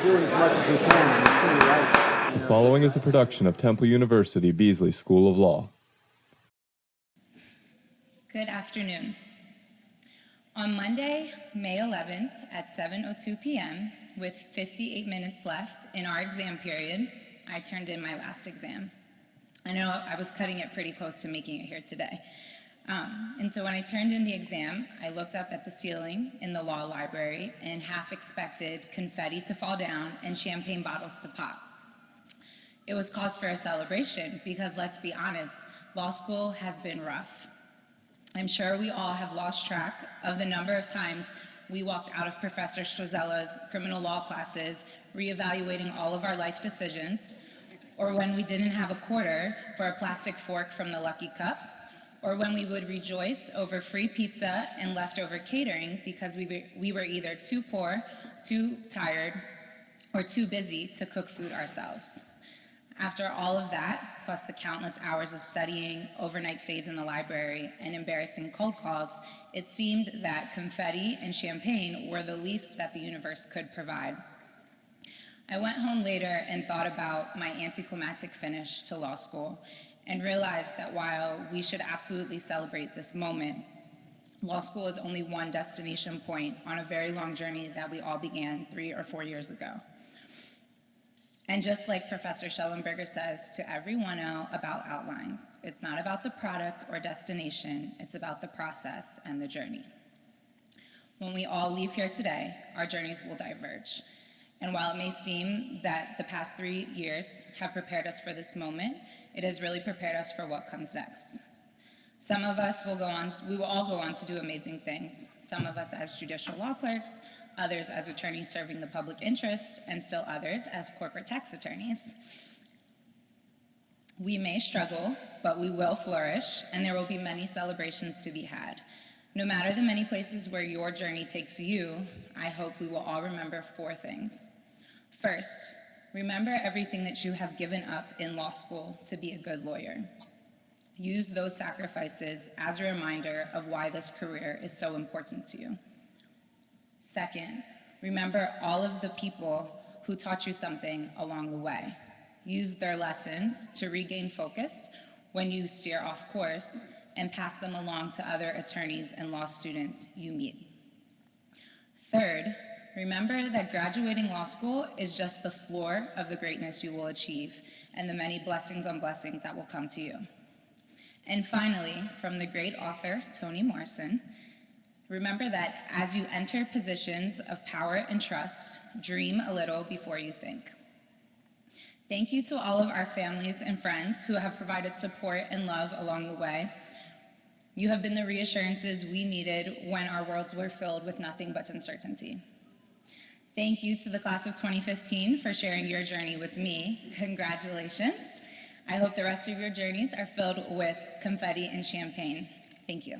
doing as much as we can. It's going to be nice. The following is a production of Temple University Beasley School of Law. Good afternoon. On Monday, May 11th at 7:02 p.m., with 58 minutes left in our exam period, I turned in my last exam. I know I was cutting it pretty close to making it here today. And so when I turned in the exam, I looked up at the ceiling in the law library and half expected confetti to fall down and champagne bottles to pop. It was cause for a celebration because, let's be honest, law school has been rough. I'm sure we all have lost track of the number of times we walked out of Professor Strazella's criminal law classes, reevaluating all of our life decisions, or when we didn't have a quarter for a plastic fork from the Lucky Cup, or when we would rejoice over free pizza and leftover catering because we were either too poor, too tired, or too busy to cook food ourselves. After all of that, plus the countless hours of studying, overnight stays in the library, and embarrassing cold calls, it seemed that confetti and champagne were the least that the universe could provide. I went home later and thought about my anticlimactic finish to law school and realized that while we should absolutely celebrate this moment, law school is only one destination point on a very long journey that we all began 3 or 4 years ago. And just like Professor Schellenberger says to everyone about outlines, it's not about the product or destination, it's about the process and the journey. When we all leave here today, our journeys will diverge. And while it may seem that the past 3 years have prepared us for this moment, it has really prepared us for what comes next. Some of us we will all go on to do amazing things. Some of us as judicial law clerks, others as attorneys serving the public interest, and still others as corporate tax attorneys. We may struggle, but we will flourish, and there will be many celebrations to be had. No matter the many places where your journey takes you, I hope we will all remember 4 things. First, remember everything that you have given up in law school to be a good lawyer. Use those sacrifices as a reminder of why this career is so important to you. Second, remember all of the people who taught you something along the way. Use their lessons to regain focus when you steer off course and pass them along to other attorneys and law students you meet. Third, remember that graduating law school is just the floor of the greatness you will achieve and the many blessings on blessings that will come to you. And finally, from the great author, Toni Morrison, remember that as you enter positions of power and trust, dream a little before you think. Thank you to all of our families and friends who have provided support and love along the way. You have been the reassurances we needed when our worlds were filled with nothing but uncertainty. Thank you to the class of 2015 for sharing your journey with me. Congratulations. I hope the rest of your journeys are filled with confetti and champagne. Thank you.